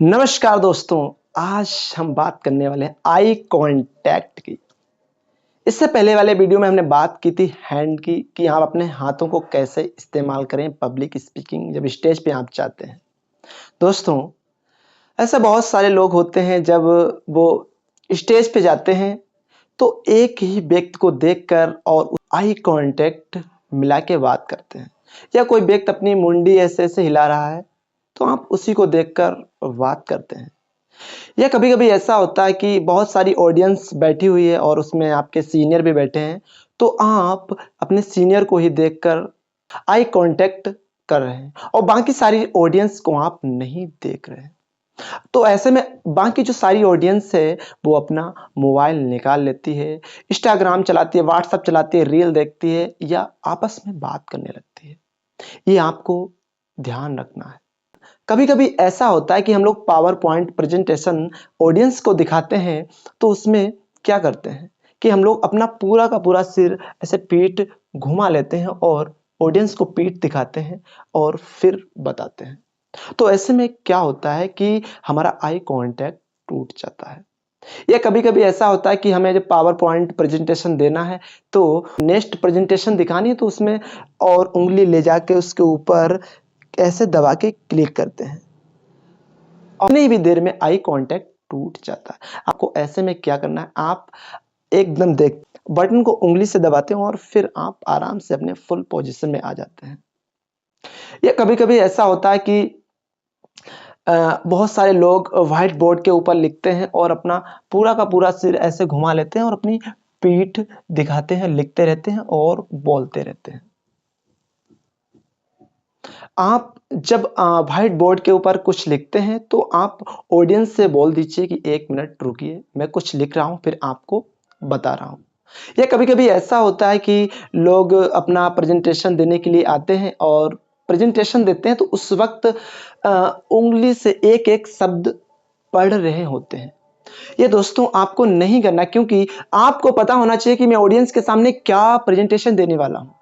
नमस्कार दोस्तों, आज हम बात करने वाले हैं आई कांटेक्ट की। इससे पहले वाले वीडियो में हमने बात की थी हैंड की कि आप अपने हाथों को कैसे इस्तेमाल करें पब्लिक स्पीकिंग जब स्टेज पे आप जाते हैं। दोस्तों, ऐसे बहुत सारे लोग होते हैं जब वो स्टेज पे जाते हैं तो एक ही व्यक्ति को देखकर और आई कांटेक्ट मिला के बात करते हैं, या कोई व्यक्ति अपनी मुंडी ऐसे-ऐसे हिला रहा है तो आप उसी को देखकर बात करते हैं। या कभी-कभी ऐसा होता है कि बहुत सारी ऑडियंस बैठी हुई है और उसमें आपके सीनियर भी बैठे हैं, तो आप अपने सीनियर को ही देखकर आई कांटेक्ट कर रहे हैं और बाकी सारी ऑडियंस को आप नहीं देख रहे हैं। तो ऐसे में बाकी जो सारी ऑडियंस है, वो अपना मोबाइल निकाल लेती है, इंस्टाग्राम चलाती है, व्हाट्सएप चलाती है, रील देखती है या आपस में बात करने लगती है। ये आपको ध्यान रखना है। कभी-कभी ऐसा होता है कि हम लोग पावर पॉइंट प्रेजेंटेशन ऑडियंस को दिखाते हैं, तो उसमें क्या करते हैं कि हम लोग अपना पूरा का पूरा सिर ऐसे पीठ घुमा लेते हैं और ऑडियंस को पीठ दिखाते हैं और फिर बताते हैं। तो ऐसे में क्या होता है कि हमारा आई कांटेक्ट टूट जाता है। या कभी-कभी ऐसा होता है कि हमें जब पावर पॉइंट प्रेजेंटेशन देना है, तो नेक्स्ट प्रेजेंटेशन दिखानी है, तो उसमें और उँगली ले जाके उसके ऊपर ऐसे दबा के क्लिक करते हैं। उतनी भी देर में आई कांटेक्ट टूट जाता है। आपको ऐसे में क्या करना है, आप एकदम देख बटन को उँगली से दबाते हैं और फिर आप आराम से अपने फुल पोजीशन में आ जाते हैं। या कभी-कभी ऐसा होता है कि बहुत सारे लोग व्हाइट बोर्ड के ऊपर लिखते हैं और अपना पूरा का पूरा सिर ऐसे घुमा लेते हैं और अपनी पीठ दिखाते हैं, लिखते रहते हैं और बोलते रहते हैं। आप जब व्हाइट बोर्ड के ऊपर कुछ लिखते हैं तो आप ऑडियंस से बोल दीजिए कि 1 मिनट रुकिए, मैं कुछ लिख रहा हूँ फिर आपको बता रहा हूँ। या कभी-कभी ऐसा होता है कि लोग अपना प्रेजेंटेशन देने के लिए आते हैं और प्रेजेंटेशन देते हैं तो उस वक़्त उँगली से एक-एक शब्द पढ़ रहे होते हैं। ये दोस्तों आपको नहीं करना, क्योंकि आपको पता होना चाहिए कि मैं ऑडियंस के सामने क्या प्रेजेंटेशन देने वाला हूँ।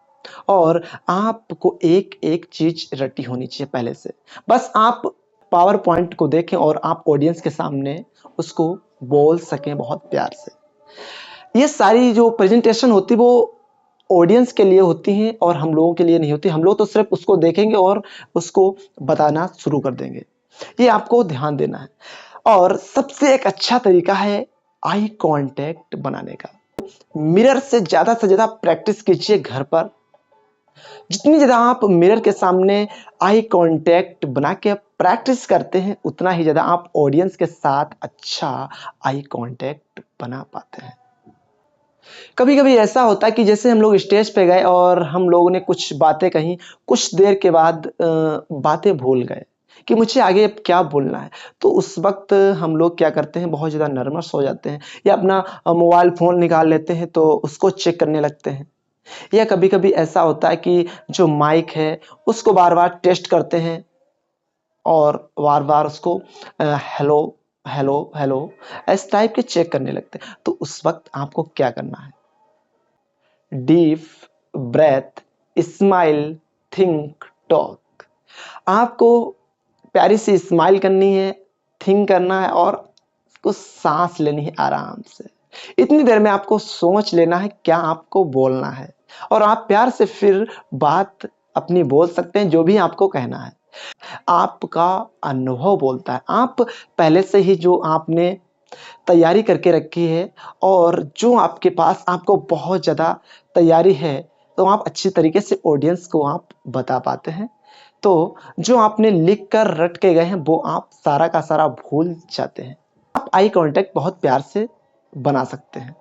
और आपको एक-एक चीज़ रटी होनी चाहिए पहले से। बस आप पावर पॉइंट को देखें और आप ऑडियंस के सामने उसको बोल सकें बहुत प्यार से। ये सारी जो प्रेज़ेंटेशन होती है वो ऑडियंस के लिए होती हैं और हम लोगों के लिए नहीं होती। हम लोग तो सिर्फ़ उसको देखेंगे और उसको बताना शुरू कर देंगे। ये आपको ध्यान देना है। और सबसे एक अच्छा तरीका है आई कॉन्टैक्ट बनाने का। मिरर से ज़्यादा प्रैक्टिस कीजिए घर पर। जितनी ज़्यादा आप मिरर के सामने आई कांटेक्ट बना के प्रैक्टिस करते हैं, उतना ही ज़्यादा आप ऑडियंस के साथ अच्छा आई कांटेक्ट बना पाते हैं। कभी-कभी ऐसा होता है कि जैसे हम लोग स्टेज पे गए और हम लोगों ने कुछ बातें कहीं, कुछ देर के बाद बातें भूल गए कि मुझे आगे अब क्या बोलना है। तो उस वक़्त हम लोग क्या करते हैं, बहुत ज़्यादा नर्वस हो जाते हैं या अपना मोबाइल फ़ोन निकाल लेते हैं तो उसको चेक करने लगते हैं। या कभी-कभी ऐसा होता है कि जो माइक है उसको बार-बार टेस्ट करते हैं और बार-बार उसको हेलो, हेलो, हेलो इस टाइप के चेक करने लगते हैं। तो उस वक़्त आपको क्या करना है? Deep breath, smile, think, talk. आपको प्यारी सी स्माइल करनी है, थिंक करना है और उसको साँस लेनी है आराम से। इतनी देर में आपको सोच लेना है क्या आपको बोलना है और आप प्यार से फिर बात अपनी बोल सकते हैं जो भी आपको कहना है। आपका अनुभव बोलता है। आप पहले से ही जो आपने तैयारी करके रखी है और जो आपके पास आपको बहुत ज़्यादा तैयारी है, तो आप अच्छी तरीके से ऑडियंस को आप बता पाते हैं। तो जो आपने लिख कर रट के गए हैं, वो आप सारा का सारा भूल जाते हैं। आप आई कॉन्टैक्ट बहुत प्यार से बना सकते हैं।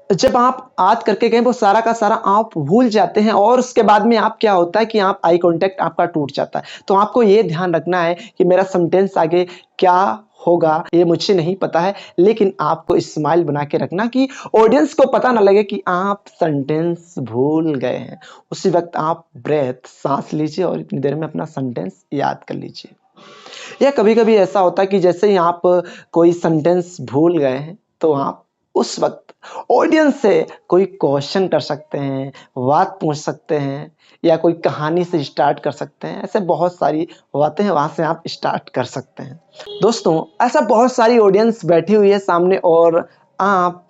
जब आप याद करके गए वो सारा का सारा आप भूल जाते हैं और उसके बाद में आप क्या होता है कि आप आई कॉन्टैक्ट आपका टूट जाता है। तो आपको ये ध्यान रखना है कि मेरा सेंटेंस आगे क्या होगा ये मुझे नहीं पता है, लेकिन आपको स्माइल बना के रखना कि ऑडियंस को पता ना लगे कि आप सेंटेंस भूल गए हैं। उसी वक़्त आप ब्रेथ साँस लीजिए और इतनी देर में अपना सेंटेंस याद कर लीजिए। या कभी-कभी ऐसा होता है कि जैसे ही आप कोई सेंटेंस भूल गए हैं, तो आप उस वक्त ऑडियंस से कोई क्वेश्चन कर सकते हैं, बात पूछ सकते हैं या कोई कहानी से स्टार्ट कर सकते हैं। ऐसे बहुत सारी बातें हैं, वहाँ से आप स्टार्ट कर सकते हैं। दोस्तों, ऐसा बहुत सारी ऑडियंस बैठी हुई है सामने और आप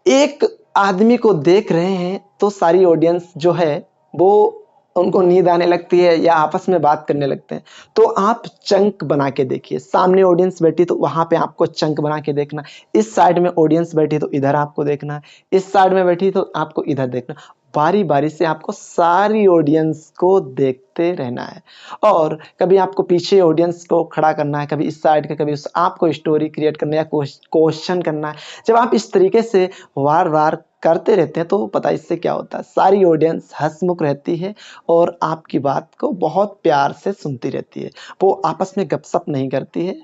एक आदमी को देख रहे हैं तो सारी ऑडियंस जो है वो उनको नींद आने लगती है या आपस में बात करने लगते हैं। तो आप चंक बना के देखिए, सामने ऑडियंस बैठी तो वहाँ पे आपको चंक बना के देखना, इस साइड में ऑडियंस बैठी तो इधर आपको देखना है, इस साइड में बैठी तो आपको इधर देखना। बारी बारी से आपको सारी ऑडियंस को देखते रहना है और कभी आपको पीछे ऑडियंस को खड़ा करना है, कभी इस साइड का, कभी उस, आपको स्टोरी क्रिएट करना है या क्वेश्चन करना है। जब आप इस तरीके से बार बार करते रहते हैं तो पता है इससे क्या होता है, सारी ऑडियंस हंसमुख रहती है और आपकी बात को बहुत प्यार से सुनती रहती है। वो आपस में गपशप नहीं करती है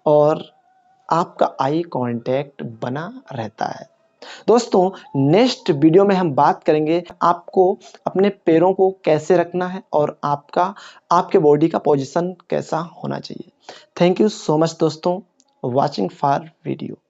और आपका आई कांटेक्ट बना रहता है। दोस्तों, नेक्स्ट वीडियो में हम बात करेंगे आपको अपने पैरों को कैसे रखना है और आपके बॉडी का पोजीशन कैसा होना चाहिए। थैंक यू सो मच दोस्तों, वॉचिंग फॉर वीडियो।